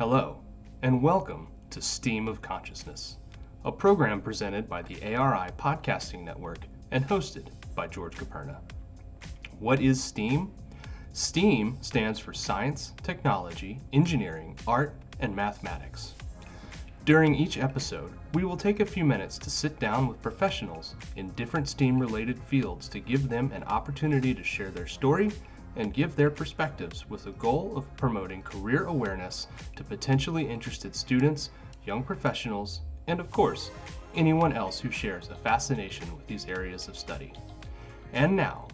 Hello, and welcome to S.T.E.A.M of Consciousness, a program presented by the ARI Podcasting Network and hosted by George Caperna. What is S.T.E.A.M? S.T.E.A.M stands for Science, Technology, Engineering, Art, and Mathematics. During each episode, we will take a few minutes to sit down with professionals in different STEAM-related fields to give them an opportunity to share their story and give their perspectives with the goal of promoting career awareness to potentially interested students, young professionals, and of course, anyone else who shares a fascination with these areas of study. And now,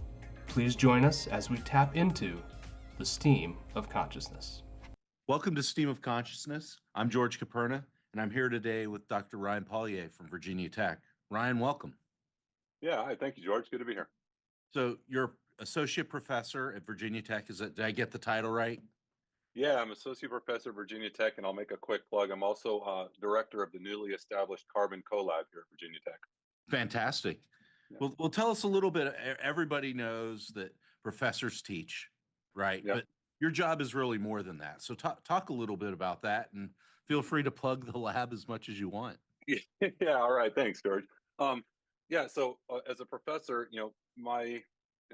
please join us as we tap into the STEAM of consciousness. Welcome to STEAM of Consciousness. I'm George Caperna, and I'm here today with Dr. Ryan Pollyea from Virginia Tech. Ryan, welcome. Yeah, hi, thank you, George. Good to be here. So you're Associate Professor at Virginia Tech. Did I get the title right? Yeah, I'm Associate Professor at Virginia Tech, and I'll make a quick plug. I'm also Director of the newly established Carbon CoLab here at Virginia Tech. Fantastic. Yeah. Well, tell us a little bit. Everybody knows that professors teach, right? Yeah. But your job is really more than that. So talk a little bit about that, and feel free to plug the lab as much as you want. Yeah, all right. Thanks, George. So as a professor, my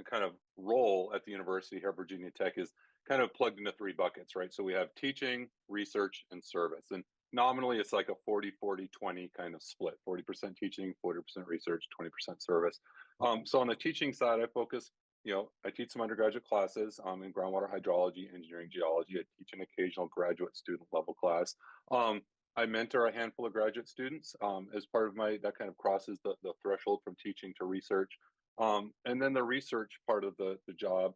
kind of role at the university here at Virginia Tech is kind of plugged into three buckets, right? So we have teaching, research, and service. And nominally, it's like a 40-40-20 kind of split, 40% teaching, 40% research, 20% service. So on the teaching side, I focus, I teach some undergraduate classes in groundwater hydrology, engineering, geology. I teach an occasional graduate student level class. I mentor a handful of graduate students as part of that kind of crosses the threshold from teaching to research. And then the research part of the job,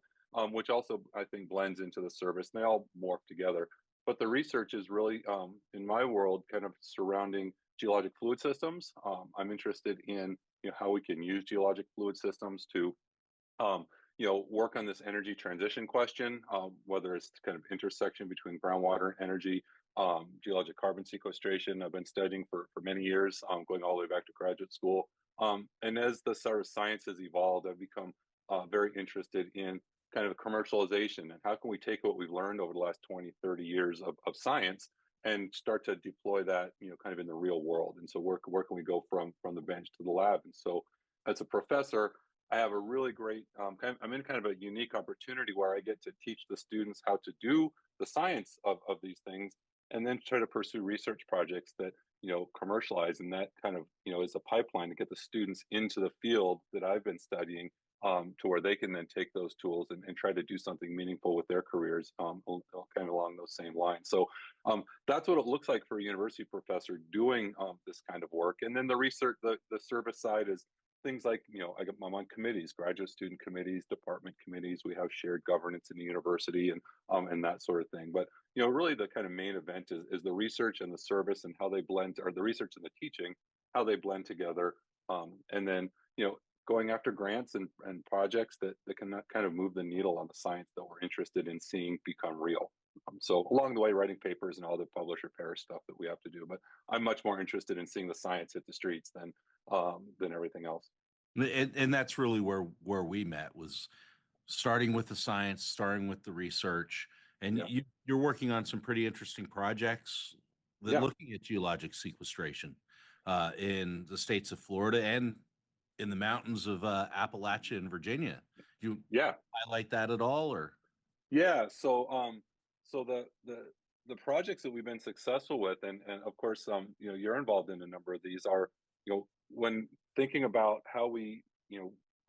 which also I think blends into the service, and they all morph together. But the research is really, in my world, kind of surrounding geologic fluid systems. I'm interested in how we can use geologic fluid systems to work on this energy transition question, whether it's kind of intersection between groundwater and energy, geologic carbon sequestration. I've been studying for many years, going all the way back to graduate school. And as the sort of science has evolved, I've become very interested in kind of commercialization and how can we take what we've learned over the last 20, 30 years of science and start to deploy that, kind of in the real world. And so where can we go from the bench to the lab? And so as a professor, I have a really great, I'm in kind of a unique opportunity where I get to teach the students how to do the science of these things and then try to pursue research projects that, commercialize. And that kind of, is a pipeline to get the students into the field that I've been studying to where they can then take those tools and try to do something meaningful with their careers kind of along those same lines. So that's what it looks like for a university professor doing this kind of work. And then the research, the service side is things like, I'm on committees, graduate student committees, department committees. We have shared governance in the university and that sort of thing. But, really the kind of main event is the research and the service and how they blend, or the research and the teaching, how they blend together. And then, going after grants and projects that can kind of move the needle on the science that we're interested in seeing become real. So along the way, writing papers and all the publish repair stuff that we have to do. But I'm much more interested in seeing the science hit the streets than everything else. And that's really where we met, was starting with the science, starting with the research. And Yeah. you're working on some pretty interesting projects that Yeah. looking at geologic sequestration in the states of Florida and in the mountains of Appalachia and Virginia. You Yeah. highlight that at all, or? Yeah. So the projects that we've been successful with, and of course, you're involved in a number of these, are, when thinking about how we,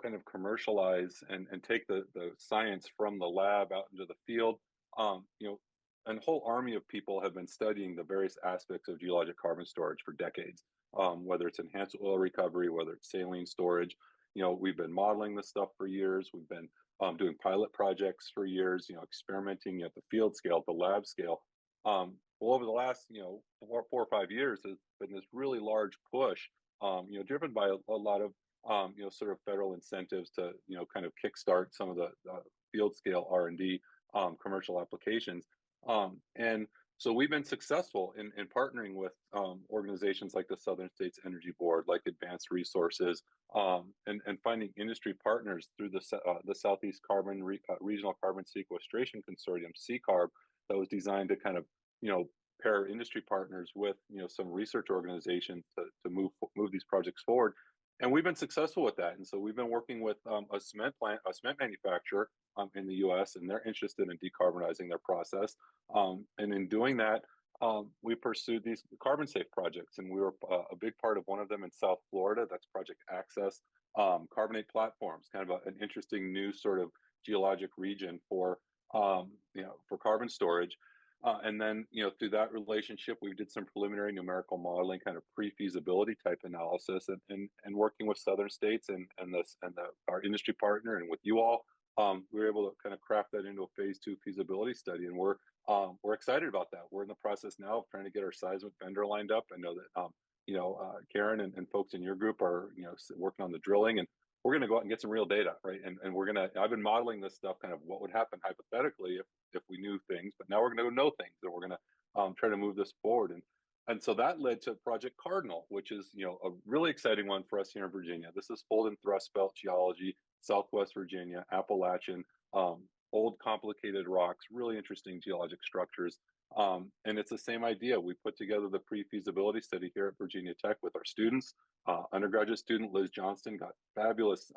kind of commercialize and take the science from the lab out into the field, a whole army of people have been studying the various aspects of geologic carbon storage for decades, whether it's enhanced oil recovery, whether it's saline storage. We've been modeling this stuff for years. We've been doing pilot projects for years, experimenting at the field scale, at the lab scale. Well, over the last, 4 or 5 years, there's been this really large push, driven by a lot of, sort of federal incentives to, kind of kickstart some of the field scale R&D commercial applications. And so we've been successful in partnering with organizations like the Southern States Energy Board, like Advanced Resources, and finding industry partners through the Southeast Regional Carbon Sequestration Consortium, CCARB, that was designed to kind of, pair industry partners with some research organizations to move these projects forward. And we've been successful with that. And so we've been working with a cement manufacturer in the U.S., and they're interested in decarbonizing their process. And in doing that, we pursued these carbon safe projects, and we were a big part of one of them in South Florida. That's Project Access. Carbonate platforms, kind of an interesting new sort of geologic region for carbon storage. And then, through that relationship, we did some preliminary numerical modeling, kind of pre-feasibility type analysis, and working with Southern states our industry partner and with you all, we were able to kind of craft that into a phase 2 feasibility study, and we're excited about that. We're in the process now of trying to get our seismic vendor lined up. I know that Karen and folks in your group are working on the drilling, and we're going to go out and get some real data, right? And I've been modeling this stuff, kind of what would happen hypothetically if we knew things, but now we're going to know things, and we're going to try to move this forward. And so that led to Project Cardinal, which is a really exciting one for us here in Virginia. This is fold and thrust belt geology, Southwest Virginia, Appalachian, old complicated rocks, really interesting geologic structures. And it's the same idea. We put together the pre-feasibility study here at Virginia Tech with our students. Undergraduate student Liz Johnston got fabulous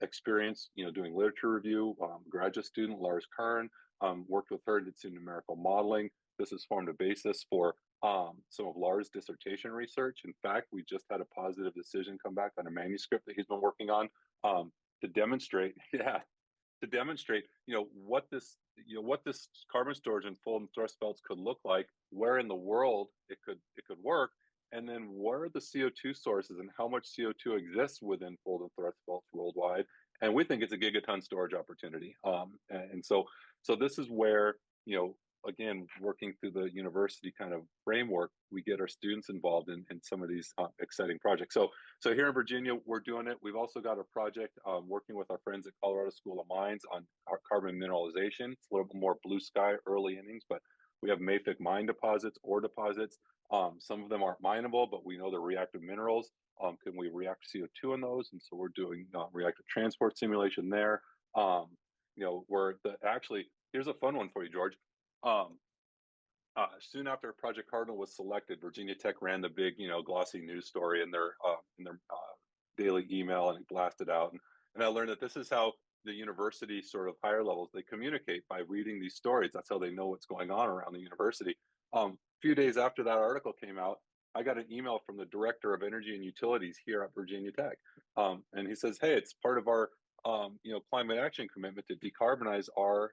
experience, doing literature review. Graduate student Lars Kern worked with her and did some numerical modeling. This has formed a basis for some of Lars' dissertation research. In fact, we just had a positive decision come back on a manuscript that he's been working on to demonstrate, what this carbon storage and fold and thrust belts could look like, where in the world it could work, and then where are the CO2 sources and how much CO2 exists within fold and thrust belts worldwide. And we think it's a gigaton storage opportunity. And so this is where, again, working through the university kind of framework, we get our students involved in some of these exciting projects. So here in Virginia, we're doing it. We've also got a project working with our friends at Colorado School of Mines on our carbon mineralization. It's a little bit more blue sky, early innings, but we have mafic mine deposits, ore deposits. Some of them aren't mineable, but we know they're reactive minerals. Can we react CO2 in those? And so we're doing reactive transport simulation there. Actually, here's a fun one for you, George. Soon after Project Cardinal was selected, Virginia Tech ran the big, glossy news story in their daily email, and it blasted out. And I learned that this is how the university sort of higher levels, they communicate by reading these stories. That's how they know what's going on around the university. A few days after that article came out, I got an email from the director of energy and utilities here at Virginia Tech. And he says, hey, it's part of our climate action commitment to decarbonize our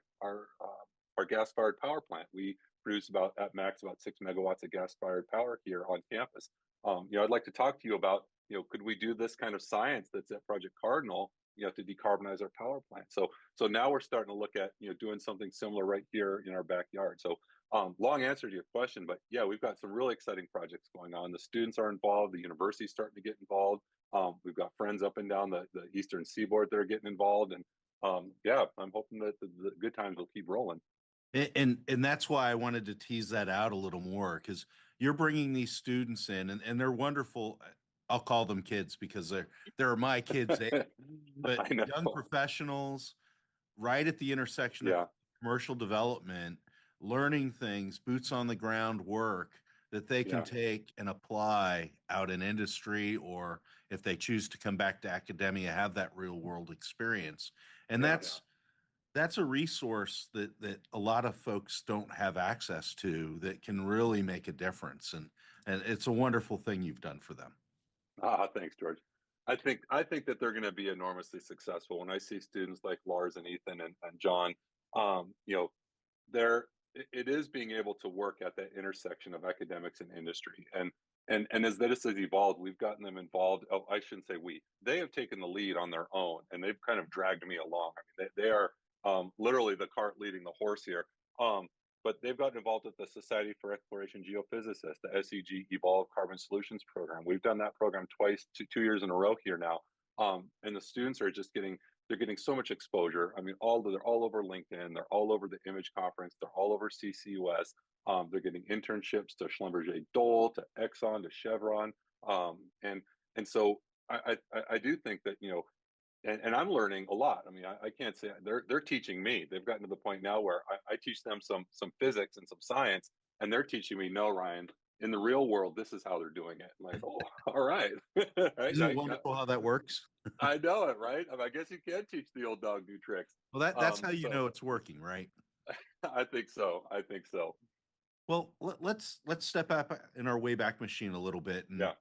gas-fired power plant. We produce at max about 6 megawatts of gas-fired power here on campus. I'd like to talk to you about, could we do this kind of science that's at Project Cardinal, to decarbonize our power plant? So now we're starting to look at, doing something similar right here in our backyard. So long answer to your question, but yeah, we've got some really exciting projects going on. The students are involved. The university's starting to get involved. We've got friends up and down the Eastern Seaboard that are getting involved. And yeah, I'm hoping that the good times will keep rolling. And that's why I wanted to tease that out a little more, because you're bringing these students in, and they're wonderful. I'll call them kids because they're my kids, but young professionals right at the intersection of commercial development, learning things, boots on the ground work that they can take and apply out in industry, or if they choose to come back to academia, have that real world experience. And that's a resource that a lot of folks don't have access to, that can really make a difference. And it's a wonderful thing you've done for them. Thanks, George. I think that they're going to be enormously successful. When I see students like Lars and Ethan and John, it is being able to work at that intersection of academics and industry. And as this has evolved, we've gotten them involved. Oh, I shouldn't say we. They have taken the lead on their own, and they've kind of dragged me along. I mean, they are literally the cart leading the horse here. But they've gotten involved with the Society for Exploration Geophysicists, the SEG Evolve Carbon Solutions Program. We've done that program twice, 2 years in a row here now. And the students are just getting so much exposure. I mean, they're all over LinkedIn, they're all over the Image Conference, they're all over CCUS. They're getting internships to Schlumberger Dole, to Exxon, to Chevron. And so I do think that, and I'm learning a lot. I mean, I can't say they're teaching me. They've gotten to the point now where I teach them some physics and some science, And they're teaching me, no, Ryan, in the real world, this is how they're doing it. I'm like, oh, all right. Right? Isn't it wonderful how that works? I know it, right? I guess you can teach the old dog new tricks. Well, that's how you know it's working, right? I think so. I think so. Well, let's step up in our Wayback Machine a little bit. And Yeah.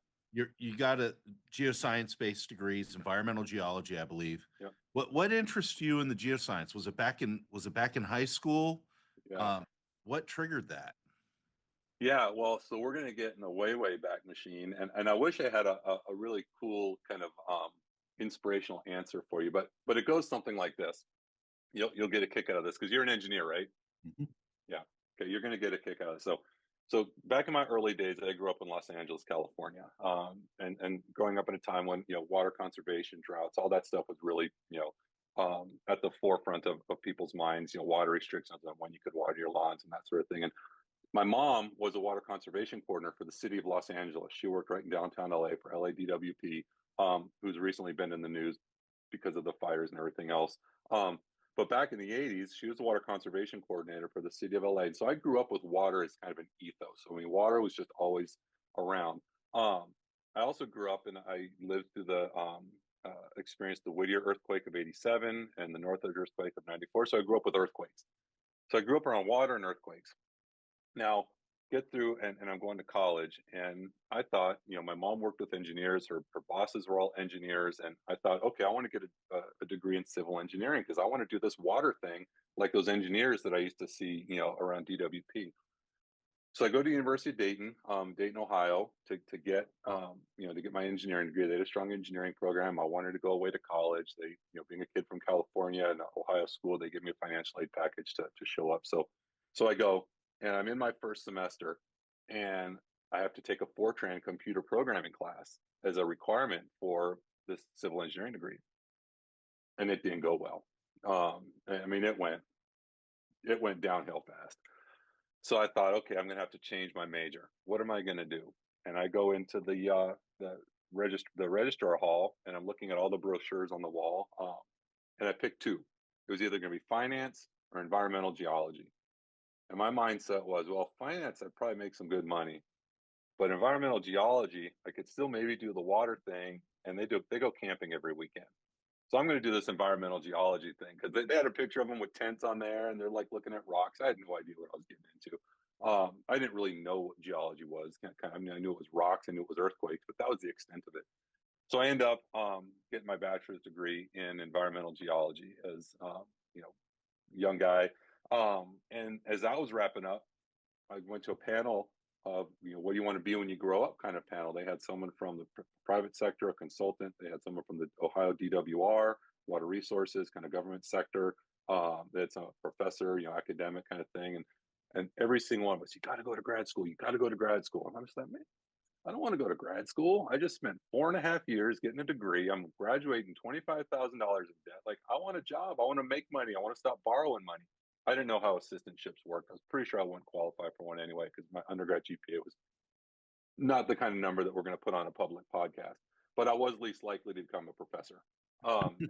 You got a geoscience-based degrees, environmental geology, I believe. Yeah. What interests you in the geoscience? Was it back in high school? Yeah. What triggered that? Yeah, well, so we're going to get in the way back machine, and I wish I had a really cool kind of inspirational answer for you, but it goes something like this. You'll get a kick out of this because you're an engineer, right? Mhm. Yeah. Okay, you're going to get a kick out of it. So back in my early days, I grew up in Los Angeles, California, and growing up in a time when water conservation, droughts, all that stuff was really at the forefront of people's minds. Water restrictions on when you could water your lawns and that sort of thing. And my mom was a water conservation coordinator for the city of Los Angeles. She worked right in downtown LA for LADWP, who's recently been in the news because of the fires and everything else. But back in the 80s, she was the water conservation coordinator for the city of LA. And so I grew up with water as kind of an ethos. So, I mean, water was just always around. I also grew up and I lived through experienced the Whittier earthquake of 87 and the Northridge earthquake of 94. So I grew up with earthquakes. So I grew up around water and earthquakes. Now, get through and I'm going to college. And I thought, my mom worked with engineers, her bosses were all engineers. And I thought, okay, I want to get a degree in civil engineering because I want to do this water thing like those engineers that I used to see, around DWP. So I go to University of Dayton, Dayton, Ohio, to get to get my engineering degree. They had a strong engineering program. I wanted to go away to college. They, being a kid from California and Ohio school, they give me a financial aid package to show up. So I go and I'm in my first semester, and I have to take a Fortran computer programming class as a requirement for this civil engineering degree, and it didn't go well. I mean, it went downhill fast. So I thought, okay, I'm going to have to change my major. What am I going to do? And I go into the registrar hall, and I'm looking at all the brochures on the wall, and I picked two. It was either going to be finance or environmental geology. And my mindset was, well, finance, I'd probably make some good money, but environmental geology, I could still maybe do the water thing, and they go camping every weekend. So I'm going to do this environmental geology thing because they had a picture of them with tents on there, and they're like looking at rocks. I had no idea what I was getting into. I didn't really know what geology was. I mean, I knew it was rocks, I knew it was earthquakes, but that was the extent of it. So I end up getting my bachelor's degree in environmental geology as young guy. And as that was wrapping up, I went to a panel of what do you want to be when you grow up kind of panel. They had someone from the private sector, a consultant. They had someone from the Ohio DWR, water resources, kind of government sector. They had some professor, academic kind of thing, and every single one of us, you got to go to grad school. You got to go to grad school. And I was like, man, I don't want to go to grad school. I just spent 4.5 years getting a degree. I'm graduating $25,000 in debt. Like, I want a job. I want to make money. I want to stop borrowing money. I didn't know how assistantships work. I was pretty sure I wouldn't qualify for one anyway because my undergrad GPA was not the kind of number that we're going to put on a public podcast. But I was least likely to become a professor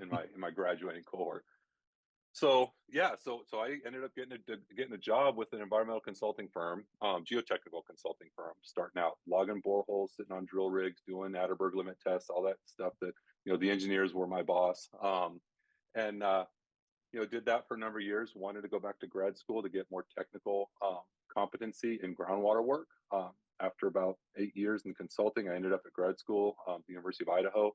in my graduating cohort. So yeah, so I ended up getting a job with an environmental consulting firm, geotechnical consulting firm, starting out logging boreholes, sitting on drill rigs, doing Atterberg limit tests, all that stuff that the engineers were my boss, and did that for a number of years. Wanted to go back to grad school to get more technical competency in groundwater work. After about 8 years in consulting, I ended up at grad school, the University of Idaho.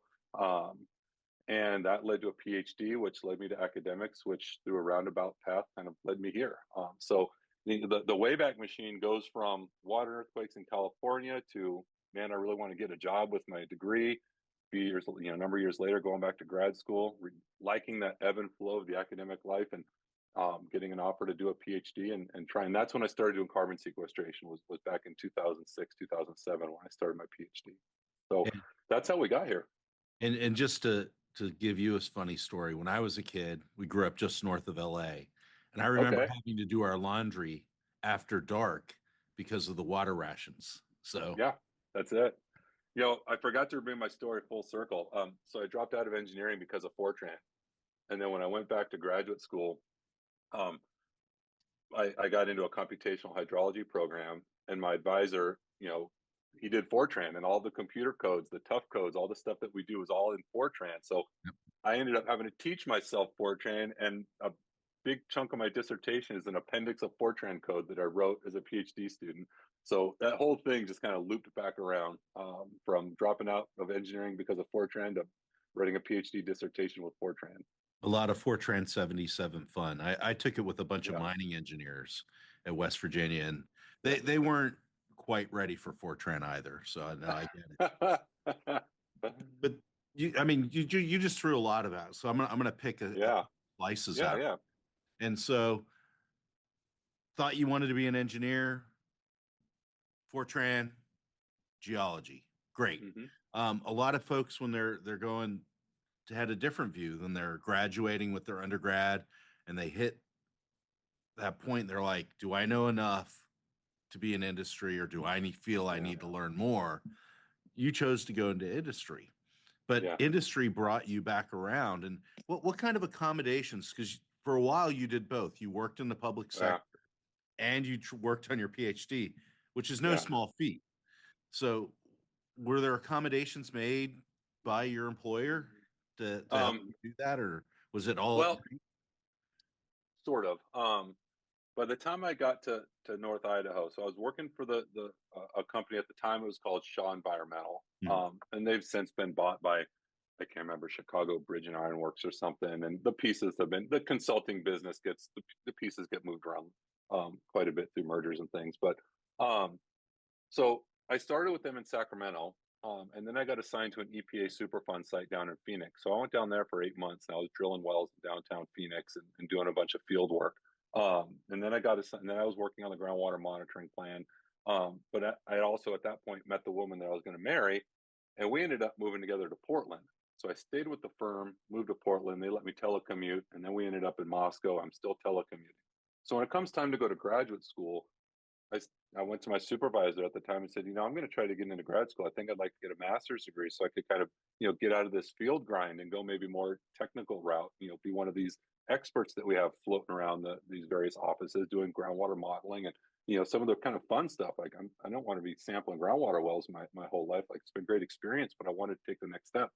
And that led to a PhD, which led me to academics, which through a roundabout path kind of led me here. So the Wayback Machine goes from water earthquakes in California to, man, I really want to get a job with my degree. A number of years later, going back to grad school, liking that ebb and flow of the academic life, and getting an offer to do a PhD and trying. That's when I started doing carbon sequestration. Was back in 2006, 2007 when I started my PhD. So that's how we got here. And just to give you a funny story, when I was a kid, we grew up just north of LA, and I remember having to do our laundry after dark because of the water rations. So yeah, that's it. I forgot to bring my story full circle. So I dropped out of engineering because of Fortran, and then when I went back to graduate school, I got into a computational hydrology program, and my advisor, he did Fortran, and all the computer codes, the tough codes, all the stuff that we do is all in Fortran. So Yep. I ended up having to teach myself Fortran, and a big chunk of my dissertation is an appendix of Fortran code that I wrote as a PhD student. So that whole thing just kind of looped back around, from dropping out of engineering because of Fortran to writing a PhD dissertation with Fortran. A lot of Fortran 77 fun. I took it with a bunch of Yeah. mining engineers at West Virginia, and they weren't quite ready for Fortran either. So no, I get it. But you just threw a lot of that. So I'm gonna pick a Yeah. slices Yeah. out. Yeah. And so thought you wanted to be an engineer, Fortran, geology. Great. A lot of folks when they're going to had a different view than they're graduating with their undergrad, and they hit that point, they're like, do I know enough to be in industry, or do I feel I need to learn more? You chose to go into industry, but Yeah. industry brought you back around. And what kind of accommodations? Because for a while you did both. You worked in the public sector and you worked on your PhD, which is no Yeah. small feat. So were there accommodations made by your employer to help you do that, or was it all? Well, sort of. By the time I got to North Idaho, so I was working for the a company at the time. It was called Shaw Environmental, and they've since been bought by, I can't remember, Chicago Bridge and Iron Works or something. And the pieces have been, the consulting business gets, the pieces get moved around quite a bit through mergers and things. But so I started with them in Sacramento, and then I got assigned to an EPA Superfund site down in Phoenix. So I went down there for 8 months, and I was drilling wells in downtown Phoenix and doing a bunch of field work. And then I got assigned, and then I was working on the groundwater monitoring plan. But I also at that point met the woman that I was going to marry, and we ended up moving together to Portland. So I stayed with the firm, moved to Portland. They let me telecommute, and then we ended up in Moscow. I'm still telecommuting. So when it comes time to go to graduate school, I went to my supervisor at the time and said, I'm going to try to get into grad school. I think I'd like to get a master's degree so I could kind of, get out of this field grind and go maybe more technical route, be one of these experts that we have floating around these various offices doing groundwater modeling and, some of the kind of fun stuff. Like I don't want to be sampling groundwater wells my whole life. Like it's been a great experience, but I wanted to take the next step.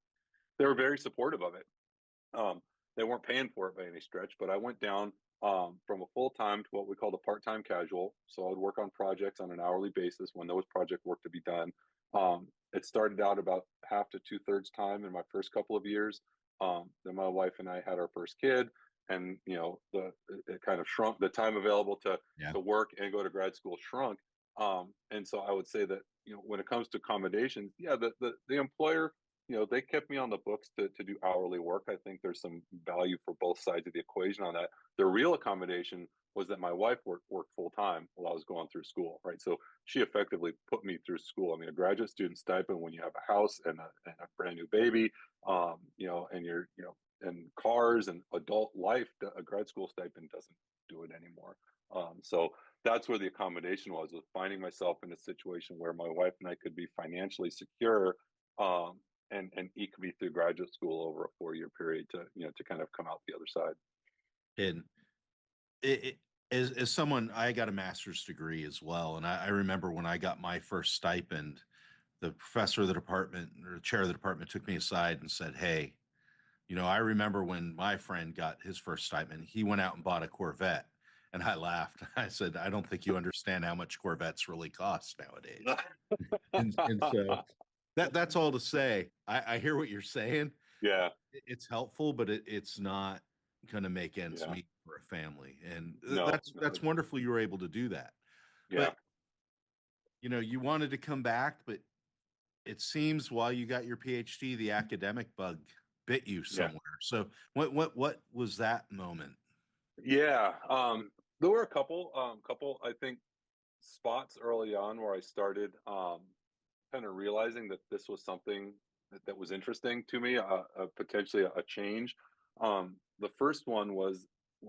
They were very supportive of it. They weren't paying for it by any stretch, but I went down from a full time to what we called a part time casual. So I would work on projects on an hourly basis when there was project work to be done. It started out about half to 2/3 time in my first couple of years. Then my wife and I had our first kid, and it kind of shrunk. The time available to work and go to grad school shrunk. And so I would say that when it comes to accommodations, the employer, they kept me on the books to do hourly work. I think there's some value for both sides of the equation on that. The real accommodation was that my wife worked full time while I was going through school, right? So she effectively put me through school. I mean, a graduate student stipend when you have a house and a brand new baby, and and cars and adult life, a grad school stipend doesn't do it anymore. So that's where the accommodation was finding myself in a situation where my wife and I could be financially secure, and eke me through graduate school over a 4-year period to kind of come out the other side. And as someone, I got a master's degree as well, and I remember when I got my first stipend, the professor of the department or the chair of the department took me aside and said, "Hey, I remember when my friend got his first stipend, he went out and bought a Corvette." And I laughed. I said, "I don't think you understand how much Corvettes really cost nowadays." and so that's all to say. I hear what you're saying. Yeah, It's helpful, but it's not going to make ends yeah, meet for a family, and no, that's wonderful. You were able to do that, yeah, but you wanted to come back, but it seems while you got your PhD, the academic bug bit you yeah, somewhere. So what was that moment? yeah. There were a couple, I think, spots early on where I started kind of realizing that this was something that was interesting to me, potentially a change. The first one was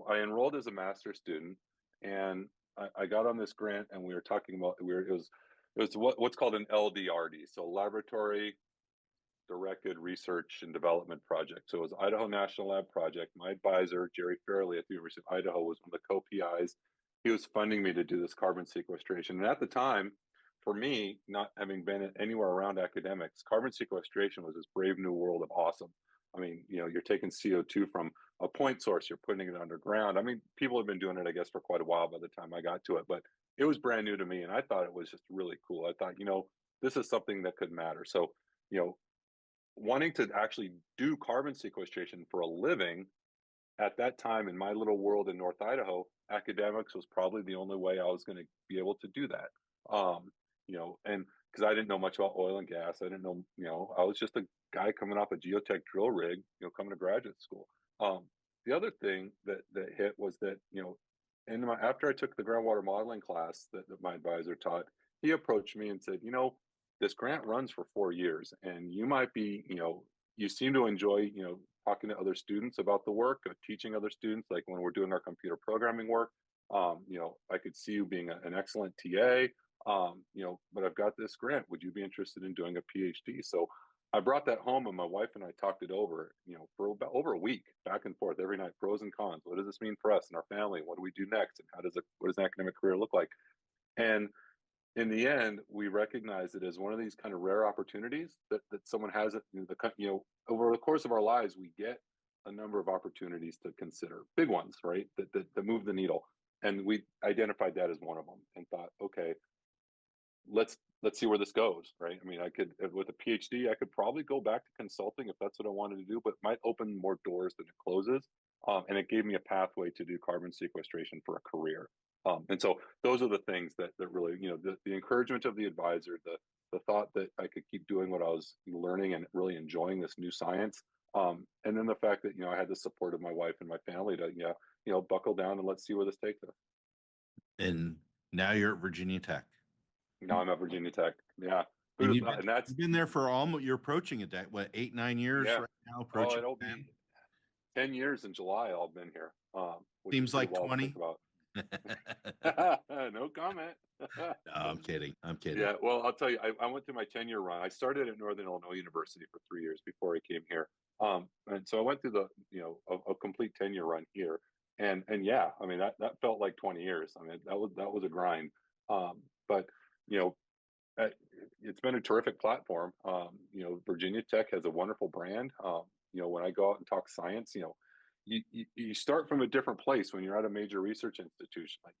I enrolled as a master's student, and I got on this grant, and we were talking about it was what's called an LDRD, so Laboratory Directed Research and Development Project. So it was Idaho National Lab Project. My advisor, Jerry Fairley at the University of Idaho, was one of the co-PIs, he was funding me to do this carbon sequestration. And at the time, for me, not having been anywhere around academics, carbon sequestration was this brave new world of awesome. I mean, you're taking CO2 from a point source, you're putting it underground. I mean, people have been doing it, I guess, for quite a while by the time I got to it, but it was brand new to me. And I thought it was just really cool. I thought, this is something that could matter. So, you know, wanting to actually do carbon sequestration for a living at that time in my little world in North Idaho, academics was probably the only way I was going to be able to do that. And because I didn't know much about oil and gas, I didn't know, I was just a guy coming off a geotech drill rig, coming to graduate school. The other thing that hit was that, after I took the groundwater modeling class that my advisor taught, he approached me and said, this grant runs for 4 years, and you might be, you seem to enjoy, talking to other students about the work, teaching other students, like when we're doing our computer programming work. I could see you being an excellent TA, but I've got this grant. Would you be interested in doing a PhD? So I brought that home, and my wife and I talked it over, for about over a week, back and forth every night, pros and cons. What does this mean for us and our family? What do we do next? And what does an academic career look like? And in the end, we recognize it as one of these kind of rare opportunities that someone has. Over the course of our lives, we get a number of opportunities to consider, big ones, right? That move the needle, and we identified that as one of them, and thought, okay, let's see where this goes, right? I mean, I could, with a PhD, I could probably go back to consulting if that's what I wanted to do, but it might open more doors than it closes. And it gave me a pathway to do carbon sequestration for a career. And so those are the things that really, the encouragement of the advisor, the thought that I could keep doing what I was learning and really enjoying this new science. And then the fact that, I had the support of my wife and my family to, buckle down and let's see where this takes us. And now you're at Virginia Tech. Now I'm at Virginia Tech. Yeah. And you've been there for you're approaching a decade, what, 8-9 years right now? Approaching it'll be 10 years in July. I'll been here. Seems like 20. No comment. No, I'm kidding. Yeah, well, I'll tell you, I went through my 10-year run. I started at Northern Illinois University for 3 years before I came here. And so I went through the, a complete 10-year run here. And yeah, I mean, that felt like 20 years. I mean, that was a grind. But, it's been a terrific platform. Virginia Tech has a wonderful brand. When I go out and talk science, you start from a different place when you're at a major research institution. Like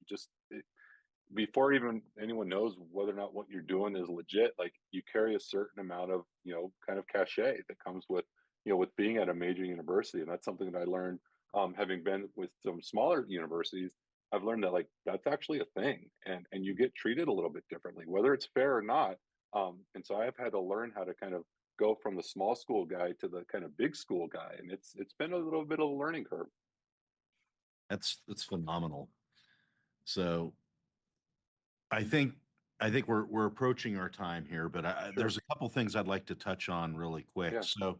before even anyone knows whether or not what you're doing is legit, like you carry a certain amount of, kind of cachet that comes with, with being at a major university. And that's something that I learned, having been with some smaller universities. I've learned that that's actually a thing, and you get treated a little bit differently, whether it's fair or not. And so I've had to learn how to kind of go from the small school guy to the kind of big school guy, and it's been a little bit of a learning curve. That's phenomenal. So I think we're approaching our time here, but Sure. There's a couple things I'd like to touch on really quick. Yeah. So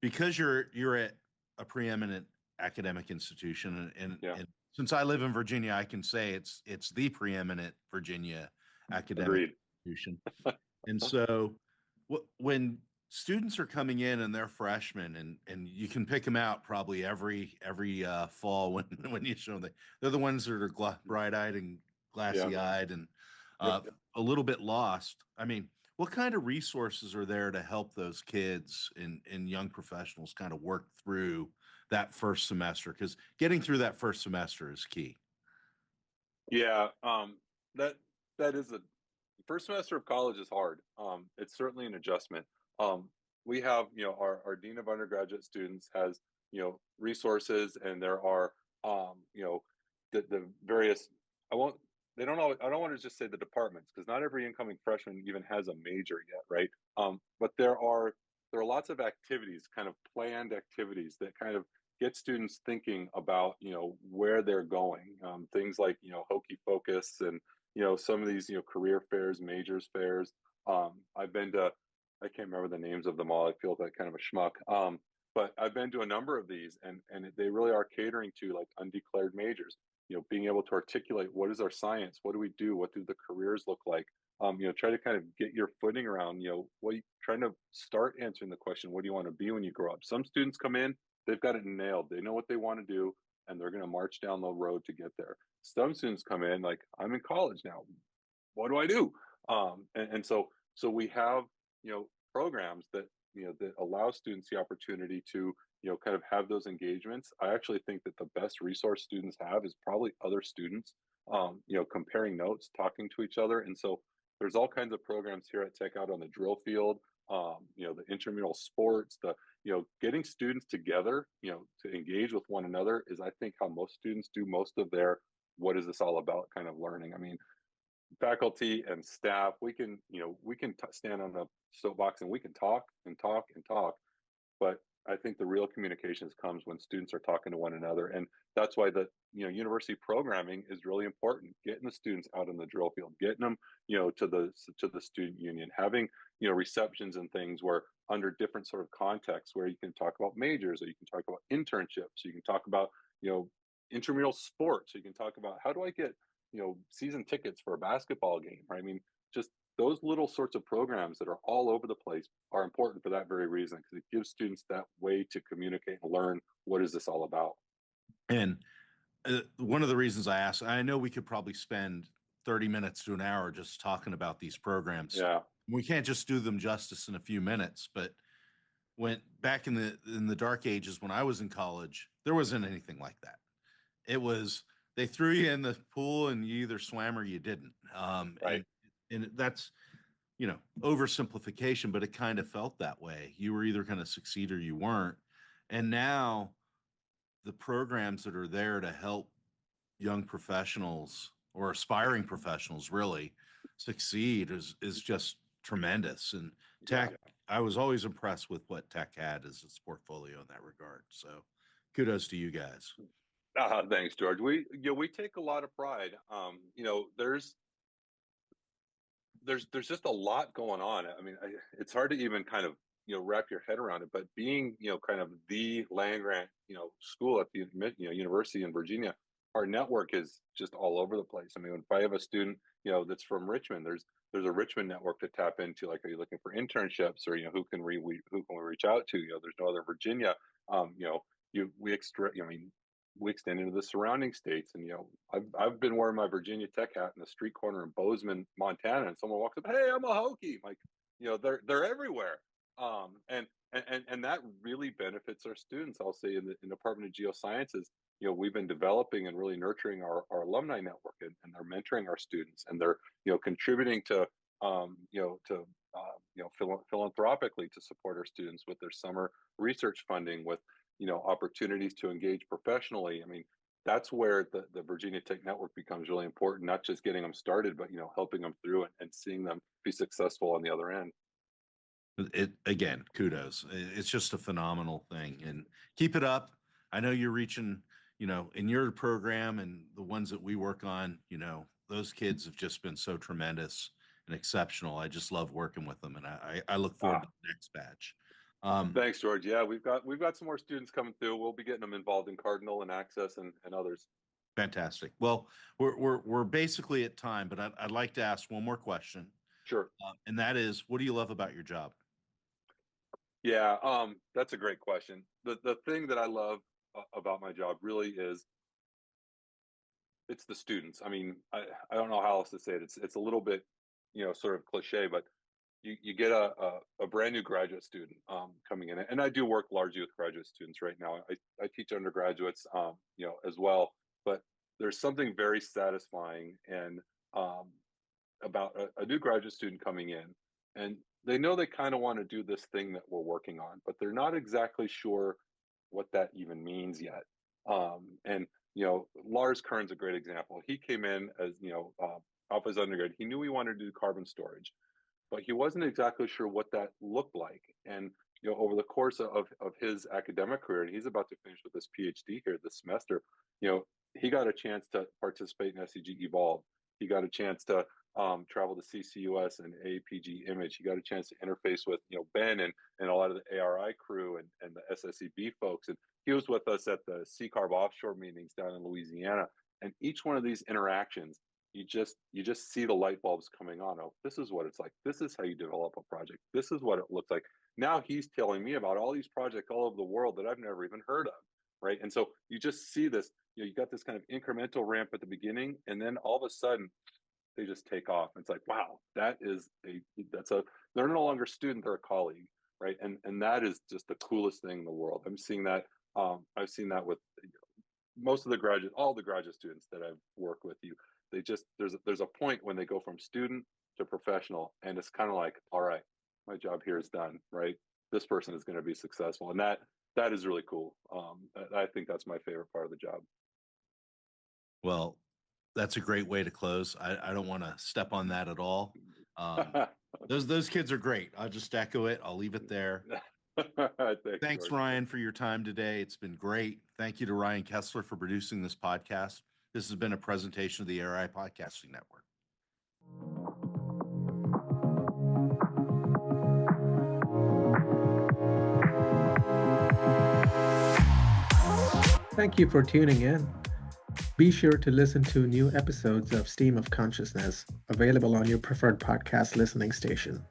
because you're at a preeminent academic institution, and since I live in Virginia, I can say it's the preeminent Virginia academic institution. And so when students are coming in and they're freshmen, and you can pick them out probably every fall when you show them, they're the ones that are bright-eyed and glassy-eyed and a little bit lost. I mean, what kind of resources are there to help those kids and young professionals kind of work through that first semester? Because getting through that first semester is key. Yeah, that is the first semester of college is hard. It's certainly an adjustment. We have, our dean of undergraduate students has, resources, and there are, the various. I don't want to just say the departments, because not every incoming freshman even has a major yet, right? But there are lots of activities, kind of planned activities that kind of get students thinking about, where they're going. Things like, Hokey Focus and, some of these, career fairs, majors fairs. I've been to, I can't remember the names of them all. I feel like kind of a schmuck. But I've been to a number of these, and they really are catering to like undeclared majors. Being able to articulate what is our science, what do we do, what do the careers look like. Try to kind of get your footing around, trying to start answering the question, what do you want to be when you grow up? Some students come in, they've got it nailed. They know what they want to do, and they're going to march down the road to get there. Some students come in like, I'm in college now. What do I do? And so we have, programs that, that allow students the opportunity to, kind of have those engagements. I actually think that the best resource students have is probably other students, comparing notes, talking to each other. And so there's all kinds of programs here at Tech out on the drill field, the intramural sports, getting students together, to engage with one another is, I think, how most students do most of their what is this all about kind of learning. I mean, faculty and staff, we can stand on a soapbox and we can talk and talk and talk, but I think the real communications comes when students are talking to one another, and that's why the university programming is really important. Getting the students out in the drill field, getting them to the student union, having receptions and things where under different sort of contexts where you can talk about majors, or you can talk about internships, you can talk about intramural sports, you can talk about how do I get season tickets for a basketball game, right? I mean, just those little sorts of programs that are all over the place are important for that very reason, because it gives students that way to communicate and learn what is this all about. And one of the reasons I asked, I know we could probably spend 30 minutes to an hour just talking about these programs. Yeah. We can't just do them justice in a few minutes, but when back in the dark ages when I was in college, there wasn't anything like that. It was they threw you in the pool and you either swam or you didn't. Right. And that's oversimplification, but it kind of felt that way. You were either going to succeed or you weren't. And now the programs that are there to help young professionals or aspiring professionals really succeed is just tremendous. And Tech, I was always impressed with what Tech had as its portfolio in that regard. So kudos to you guys. Thanks, George. We take a lot of pride. There's just a lot going on. I mean, it's hard to even kind of wrap your head around it. But being kind of the land grant school at the university in Virginia, our network is just all over the place. I mean, if I have a student that's from Richmond, there's a Richmond network to tap into. Like, are you looking for internships, or who can we reach out to? There's no other Virginia. We extend into the surrounding states, and I've been wearing my Virginia Tech hat in the street corner in Bozeman, Montana, and someone walks up, "Hey, I'm a Hokie!" Like, they're everywhere, and that really benefits our students. I'll say in the Department of Geosciences, we've been developing and really nurturing our alumni network, and they're mentoring our students, and they're contributing to philanthropically to support our students with their summer research funding, with opportunities to engage professionally. I mean, that's where the Virginia Tech network becomes really important, not just getting them started, but helping them through it and seeing them be successful on the other end. It again, kudos. It's just a phenomenal thing, and keep it up. I know you're reaching, in your program and the ones that we work on, those kids have just been so tremendous and exceptional. I just love working with them, and I look forward to the next batch. Thanks, George. Yeah, we've got some more students coming through. We'll be getting them involved in Cardinal and Access and others. Fantastic. Well, we're basically at time, but I'd like to ask one more question. Sure. And that is, what do you love about your job? Yeah, that's a great question. The thing that I love about my job really is it's the students. I mean, I don't know how else to say it. It's a little bit, sort of cliche, but you get a brand new graduate student coming in, and I do work largely with graduate students right now. I teach undergraduates, as well, but there's something very satisfying and about a new graduate student coming in, and they know they kind of want to do this thing that we're working on, but they're not exactly sure what that even means yet. And Lars Kern's a great example. He came in as off his undergrad. He knew he wanted to do carbon storage, but he wasn't exactly sure what that looked like. And over the course of his academic career, and he's about to finish with his PhD here this semester, he got a chance to participate in SEG Evolve. He got a chance to travel to CCUS and APG Image. He got a chance to interface with Ben and a lot of the ARI crew and the SSEB folks. And he was with us at the C-Carb offshore meetings down in Louisiana. And each one of these interactions, you just see the light bulbs coming on. Oh, this is what it's like. This is how you develop a project. This is what it looks like. Now he's telling me about all these projects all over the world that I've never even heard of. right? And so you just see this, you got this kind of incremental ramp at the beginning, and then all of a sudden they just take off. It's like, wow, they're no longer a student, they're a colleague, right? And that is just the coolest thing in the world. I'm seeing that. I've seen that with most of all the graduate students that I've worked with. There's a point when they go from student to professional, and it's kind of like, all right, my job here is done, right? This person is going to be successful, and that is really cool. I think that's my favorite part of the job. Well, that's a great way to close. I don't want to step on that at all. Those kids are great. I'll just echo it. I'll leave it there. Thanks, George. Ryan, for your time today. It's been great. Thank you to Ryan Kessler for producing this podcast. This has been a presentation of the ARI Podcasting Network. Thank you for tuning in. Be sure to listen to new episodes of Stream of Consciousness, available on your preferred podcast listening station.